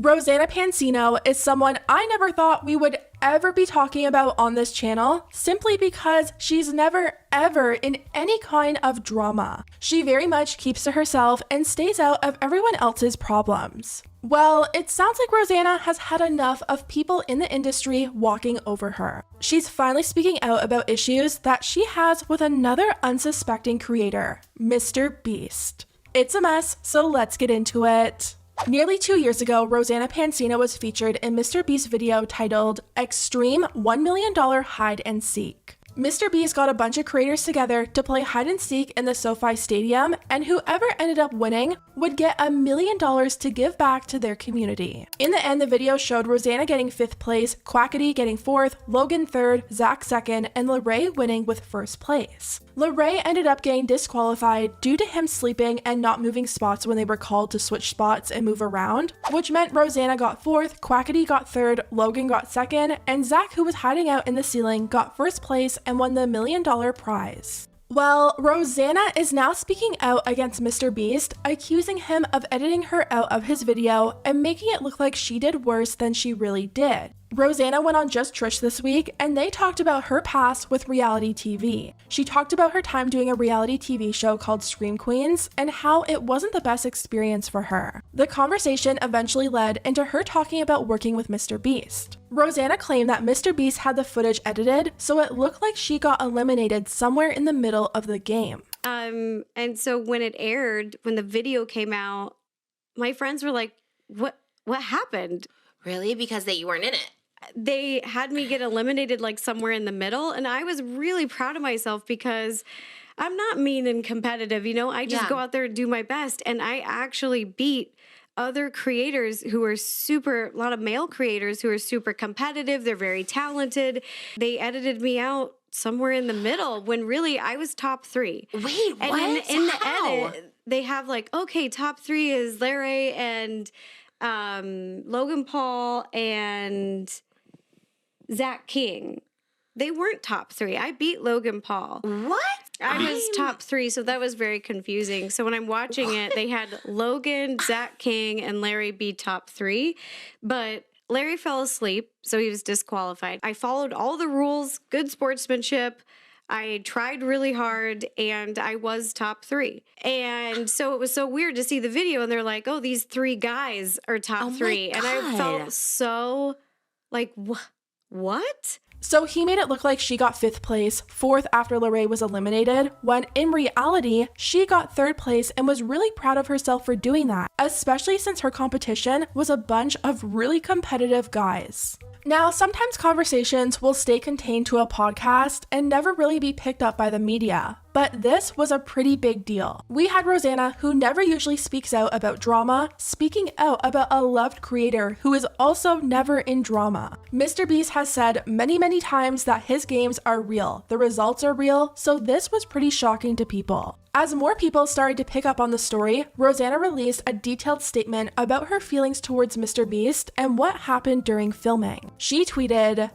Rosanna Pansino is someone I never thought we would ever be talking about on this channel, simply because she's never ever in any kind of drama. She very much keeps to herself and stays out of everyone else's problems. Well, it sounds like Rosanna has had enough of people in the industry walking over her. She's finally speaking out about issues that she has with another unsuspecting creator, Mr. Beast. It's a mess, so let's get into it. Nearly 2 years ago, Rosanna Pansino was featured in Mr. Beast's video titled Extreme $1 Million Hide and Seek. Mr. Beast got a bunch of creators together to play hide and seek in the SoFi Stadium, and whoever ended up winning would get $1 million to give back to their community. In the end, the video showed Rosanna getting 5th place, Quackity getting 4th, Logan 3rd, Zach 2nd, and Lorray winning with 1st place. Lorray ended up getting disqualified due to him sleeping and not moving spots when they were called to switch spots and move around, which meant Rosanna got 4th, Quackity got 3rd, Logan got 2nd, and Zach, who was hiding out in the ceiling, got 1st place and won the $1 million prize. Well, Rosanna is now speaking out against Mr. Beast, accusing him of editing her out of his video and making it look like she did worse than she really did. Rosanna went on Just Trish this week, and they talked about her past with reality TV. She talked about her time doing a reality TV show called Scream Queens and how it wasn't the best experience for her. The conversation eventually led into her talking about working with Mr. Beast. Rosanna claimed that Mr. Beast had the footage edited, so it looked like she got eliminated somewhere in the middle of the game. And so when it aired, when the video came out, my friends were like, what happened? Really? Because you weren't in it? They had me get eliminated like somewhere in the middle, and I was really proud of myself because I'm not mean and competitive, I just go out there and do my best, and I actually beat other creators who are a lot of male creators who are super competitive. They're very talented. They edited me out somewhere in the middle when really I was top 3. Wait, and what? And in the How? edit, they have like, okay, top 3 is Larry and Logan Paul and Zach King. They weren't top 3. I beat Logan Paul. What? I was top 3, so that was very confusing. So when I'm watching it, they had Logan, Zach King, and Larry be top 3, but Larry fell asleep, so he was disqualified. I followed all the rules, good sportsmanship. I tried really hard, and I was top 3. And so it was so weird to see the video, and they're like, oh, these 3 guys are top 3. And I felt so like, what? So he made it look like she got 5th place, 4th after Lorray was eliminated, when in reality, she got 3rd place and was really proud of herself for doing that, especially since her competition was a bunch of really competitive guys. Now, sometimes conversations will stay contained to a podcast and never really be picked up by the media, but this was a pretty big deal. We had Rosanna, who never usually speaks out about drama, speaking out about a loved creator who is also never in drama. Mr. Beast has said many times that his games are real, the results are real, so this was pretty shocking to people. As more people started to pick up on the story, Rosanna released a detailed statement about her feelings towards Mr. Beast and what happened during filming. She tweeted,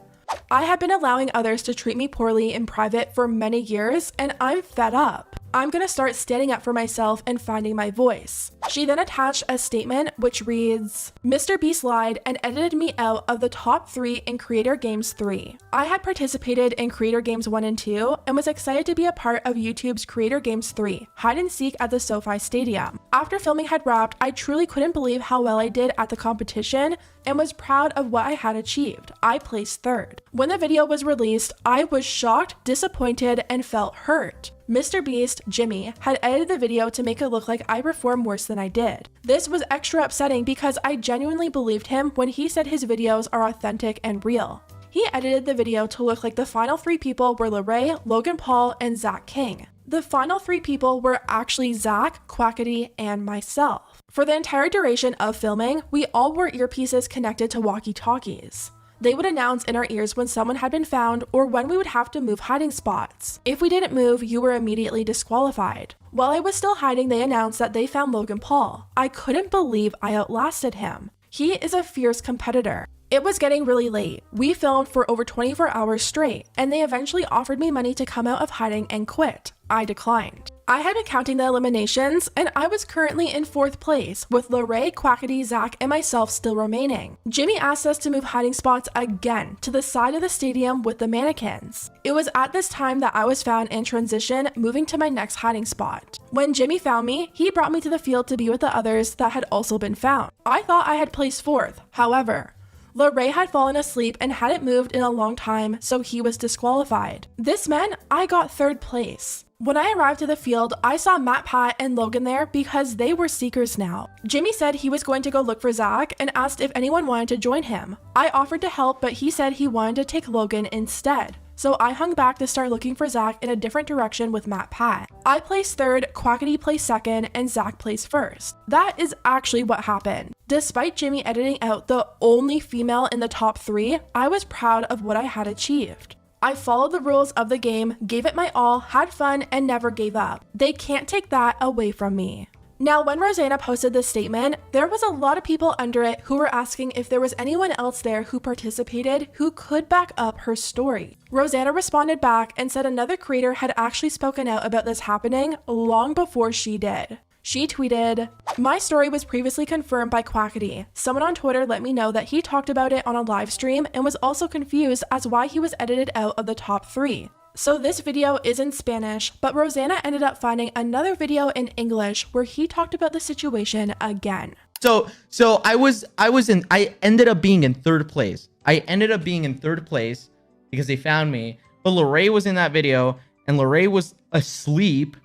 I have been allowing others to treat me poorly in private for many years, and I'm fed up. I'm gonna start standing up for myself and finding my voice. She then attached a statement which reads, Mr. Beast lied and edited me out of the top 3 in Creator Games 3. I had participated in Creator Games 1 and 2 and was excited to be a part of YouTube's Creator Games 3, Hide and Seek at the SoFi Stadium. After filming had wrapped, I truly couldn't believe how well I did at the competition and was proud of what I had achieved. I placed 3rd. When the video was released, I was shocked, disappointed, and felt hurt. Mr. Beast, Jimmy, had edited the video to make it look like I performed worse than I did. This was extra upsetting because I genuinely believed him when he said his videos are authentic and real. He edited the video to look like the final 3 people were Lorray, Logan Paul, and Zach King. The final 3 people were actually Zach, Quackity, and myself. For the entire duration of filming, we all wore earpieces connected to walkie-talkies. They would announce in our ears when someone had been found or when we would have to move hiding spots. If we didn't move, you were immediately disqualified. While I was still hiding, they announced that they found Logan Paul. I couldn't believe I outlasted him. He is a fierce competitor. It was getting really late. We filmed for over 24 hours straight, and they eventually offered me money to come out of hiding and quit. I declined. I had been counting the eliminations, and I was currently in 4th place, with Lorray, Quackity, Zach, and myself still remaining. Jimmy asked us to move hiding spots again to the side of the stadium with the mannequins. It was at this time that I was found in transition, moving to my next hiding spot. When Jimmy found me, he brought me to the field to be with the others that had also been found. I thought I had placed 4th, however, Lorray had fallen asleep and hadn't moved in a long time, so he was disqualified. This meant I got 3rd place. When I arrived to the field, I saw Matt, Pat, and Logan there because they were seekers now. Jimmy said he was going to go look for Zach and asked if anyone wanted to join him. I offered to help, but he said he wanted to take Logan instead. So I hung back to start looking for Zach in a different direction with Matt, Pat. I placed 3rd, Quackity placed 2nd, and Zach placed 1st. That is actually what happened. Despite Jimmy editing out the only female in the top 3, I was proud of what I had achieved. I followed the rules of the game, gave it my all, had fun, and never gave up. They can't take that away from me. Now, when Rosanna posted this statement, there was a lot of people under it who were asking if there was anyone else there who participated who could back up her story. Rosanna responded back and said another creator had actually spoken out about this happening long before she did. She tweeted, "My story was previously confirmed by Quackity. Someone on Twitter let me know that he talked about it on a live stream and was also confused as why he was edited out of the top 3. So this video is in Spanish, but Rosanna ended up finding another video in English where he talked about the situation again." So I ended up being in 3rd place. I ended up being in 3rd place because they found me, but Lorray was in that video and Lorray was asleep.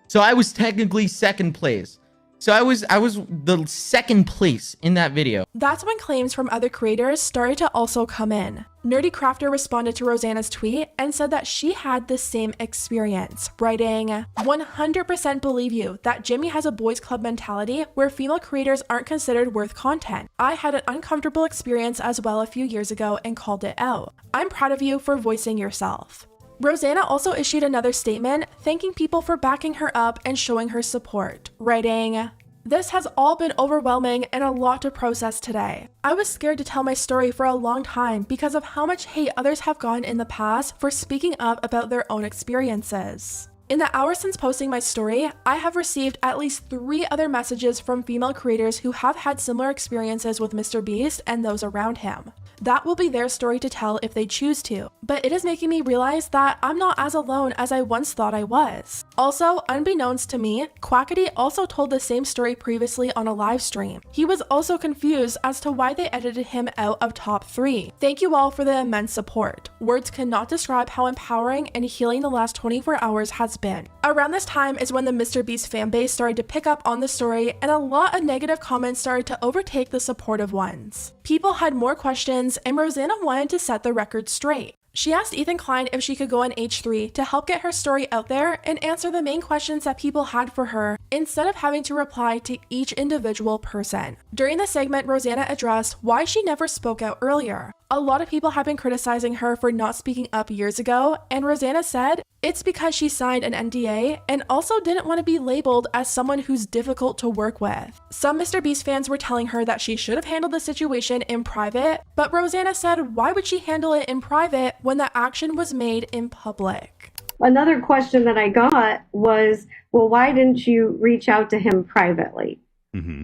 So I was technically 2nd place. So I was the 2nd place in that video. That's when claims from other creators started to also come in. Nerdy Crafter responded to Rosanna's tweet and said that she had the same experience, writing, "100% believe you that Jimmy has a boys club mentality where female creators aren't considered worth content. I had an uncomfortable experience as well a few years ago and called it out. I'm proud of you for voicing yourself." Rosanna also issued another statement thanking people for backing her up and showing her support, writing, "This has all been overwhelming and a lot to process today. I was scared to tell my story for a long time because of how much hate others have gotten in the past for speaking up about their own experiences. In the hours since posting my story, I have received at least 3 other messages from female creators who have had similar experiences with Mr. Beast and those around him. That will be their story to tell if they choose to, but it is making me realize that I'm not as alone as I once thought I was." Also, unbeknownst to me, Quackity also told the same story previously on a live stream. He was also confused as to why they edited him out of top 3. Thank you all for the immense support. Words cannot describe how empowering and healing the last 24 hours has been. Around this time is when the Mr. Beast fanbase started to pick up on the story and a lot of negative comments started to overtake the supportive ones. People had more questions and Rosanna wanted to set the record straight. She asked Ethan Klein if she could go on H3 to help get her story out there and answer the main questions that people had for her instead of having to reply to each individual person. During the segment, Rosanna addressed why she never spoke out earlier. A lot of people have been criticizing her for not speaking up years ago, and Rosanna said it's because she signed an NDA and also didn't want to be labeled as someone who's difficult to work with. Some Mr. Beast fans were telling her that she should have handled the situation in private, but Rosanna said why would she handle it in private when the action was made in public? Another question that I got was, well, why didn't you reach out to him privately? Mm-hmm.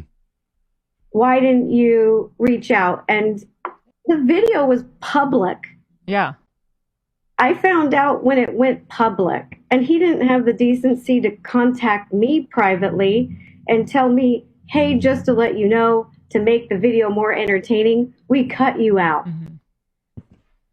Why didn't you reach out? And the video was public. Yeah. I found out when it went public, and he didn't have the decency to contact me privately and tell me, hey, just to let you know, to make the video more entertaining, we cut you out. Mm-hmm.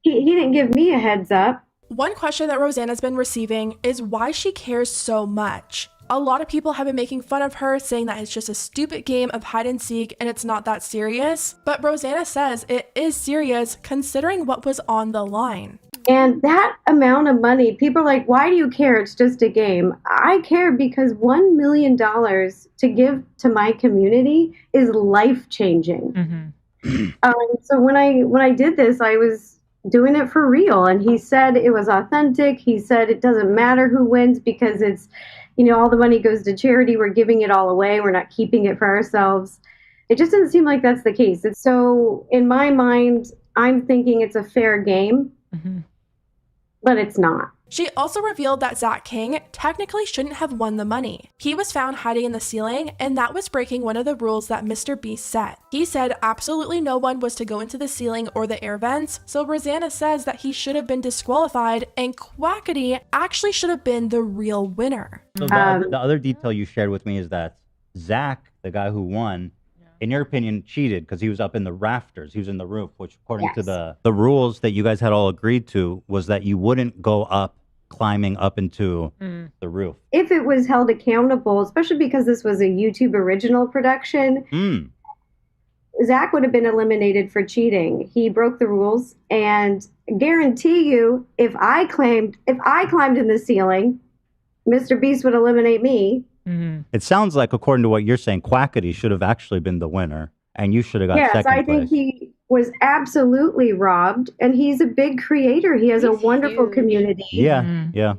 He didn't give me a heads up. One question that Rosanna's been receiving is why she cares so much. A lot of people have been making fun of her, saying that it's just a stupid game of hide and seek and it's not that serious. But Rosanna says it is serious considering what was on the line. And that amount of money, people are like, why do you care? It's just a game. I care because $1 million to give to my community is life-changing. Mm-hmm. So when I did this, I was doing it for real. And he said it was authentic. He said it doesn't matter who wins because it's, you know, all the money goes to charity. We're giving it all away. We're not keeping it for ourselves. It just doesn't seem like that's the case. So in my mind, I'm thinking it's a fair game. Mm-hmm. But it's not. She also revealed that Zach King technically shouldn't have won the money. He was found hiding in the ceiling, and that was breaking one of the rules that Mr. Beast set. He said absolutely no one was to go into the ceiling or the air vents, so Rosanna says that he should have been disqualified, and Quackity actually should have been the real winner. So the other detail you shared with me is that Zach, the guy who won, in your opinion, cheated because he was up in the rafters. He was in the roof, which according to the rules that you guys had all agreed to was that you wouldn't go up climbing up into the roof. If it was held accountable, especially because this was a YouTube original production, Zach would have been eliminated for cheating. He broke the rules, and guarantee you, if I climbed in the ceiling, Mr. Beast would eliminate me. It sounds like, according to what you're saying, Quackity should have actually been the winner, and you should have got second place. Yes, I think he was absolutely robbed, and he's a big creator. He has a wonderful community. Yeah.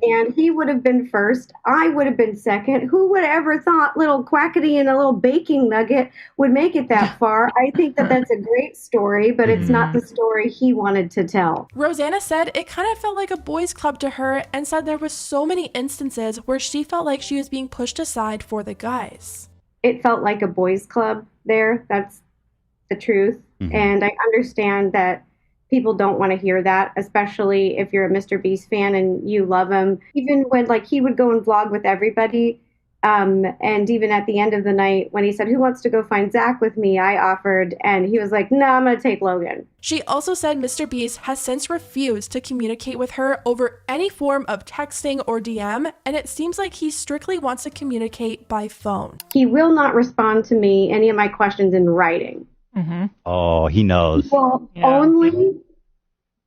And he would have been first. I would have been second. Who would ever thought little Quackity and a little baking nugget would make it that far? I think that that's a great story, but it's not the story he wanted to tell. Rosanna said it kind of felt like a boys' club to her, and said there was so many instances where she felt like she was being pushed aside for the guys. It felt like a boys' club there. That's the truth. And I understand that people don't want to hear that, especially if you're a Mr. Beast fan and you love him. Even when he would go and vlog with everybody, and even at the end of the night when he said, "Who wants to go find Zach with me?" I offered, and he was like, "No, I'm going to take Logan." She also said Mr. Beast has since refused to communicate with her over any form of texting or DM, and it seems like he strictly wants to communicate by phone. He will not respond to me any of my questions in writing. Oh, he knows.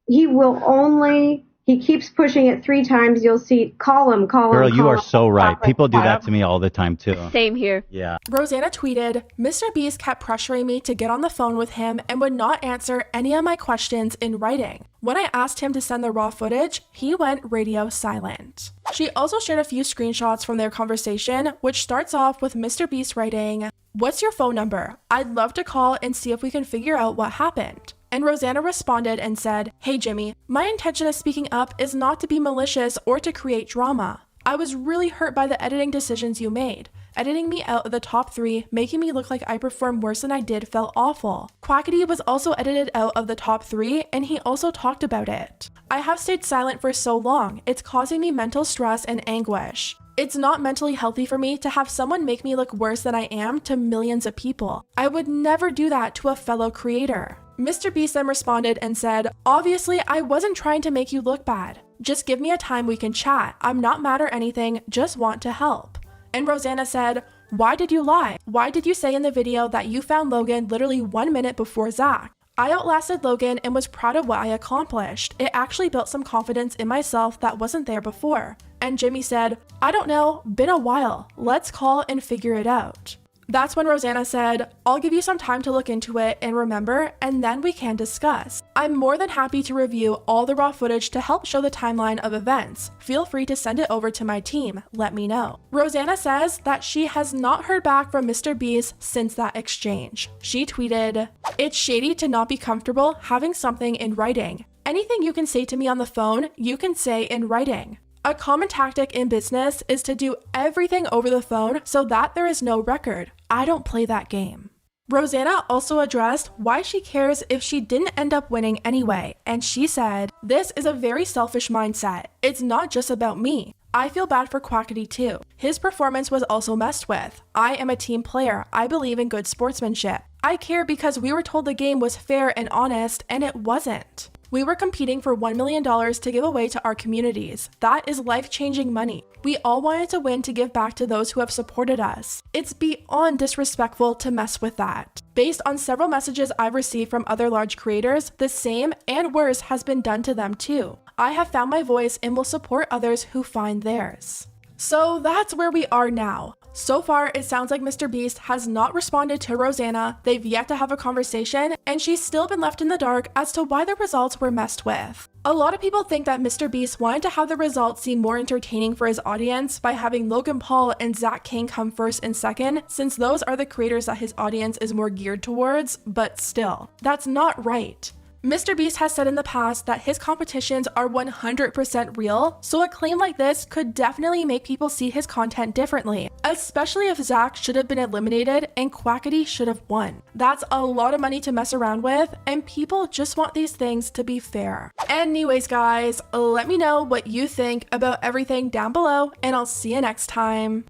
He keeps pushing it 3 times. You'll see, call him. Girl, you are so right. People do that to me all the time, too. Same here. Yeah. Rosanna tweeted, Mr. Beast kept pressuring me to get on the phone with him and would not answer any of my questions in writing. When I asked him to send the raw footage, he went radio silent. She also shared a few screenshots from their conversation, which starts off with Mr. Beast writing, "What's your phone number? I'd love to call and see if we can figure out what happened." And Rosanna responded and said, "Hey Jimmy, my intention of speaking up is not to be malicious or to create drama. I was really hurt by the editing decisions you made. Editing me out of the top 3, making me look like I performed worse than I did felt awful. Quackity was also edited out of the top 3, and he also talked about it. I have stayed silent for so long, it's causing me mental stress and anguish. It's not mentally healthy for me to have someone make me look worse than I am to millions of people. I would never do that to a fellow creator." Mr. Beast then responded and said, "Obviously, I wasn't trying to make you look bad. Just give me a time we can chat. I'm not mad or anything, just want to help." And Rosanna said, "Why did you lie? Why did you say in the video that you found Logan literally 1 minute before Zach? I outlasted Logan and was proud of what I accomplished. It actually built some confidence in myself that wasn't there before." And Jimmy said, "I don't know, been a while. Let's call and figure it out." That's when Rosanna said, "I'll give you some time to look into it and remember, and then we can discuss. I'm more than happy to review all the raw footage to help show the timeline of events. Feel free to send it over to my team. Let me know." Rosanna says that she has not heard back from Mr. Beast since that exchange. She tweeted, "It's shady to not be comfortable having something in writing. Anything you can say to me on the phone, you can say in writing. A common tactic in business is to do everything over the phone so that there is no record. I don't play that game." Rosanna also addressed why she cares if she didn't end up winning anyway, and she said, "This is a very selfish mindset. It's not just about me. I feel bad for Quackity too. His performance was also messed with. I am a team player. I believe in good sportsmanship. I care because we were told the game was fair and honest, and it wasn't. We were competing for $1 million to give away to our communities. That is life-changing money. We all wanted to win to give back to those who have supported us. It's beyond disrespectful to mess with that. Based on several messages I've received from other large creators, the same and worse has been done to them too. I have found my voice and will support others who find theirs." So that's where we are now. So far, it sounds like Mr. Beast has not responded to Rosanna, they've yet to have a conversation, and she's still been left in the dark as to why the results were messed with. A lot of people think that Mr. Beast wanted to have the results seem more entertaining for his audience by having Logan Paul and Zach King come first and second, since those are the creators that his audience is more geared towards, but still, that's not right. Mr. Beast has said in the past that his competitions are 100% real, so a claim like this could definitely make people see his content differently, especially if Zach should have been eliminated and Quackity should have won. That's a lot of money to mess around with, and people just want these things to be fair. Anyways, guys, let me know what you think about everything down below, and I'll see you next time.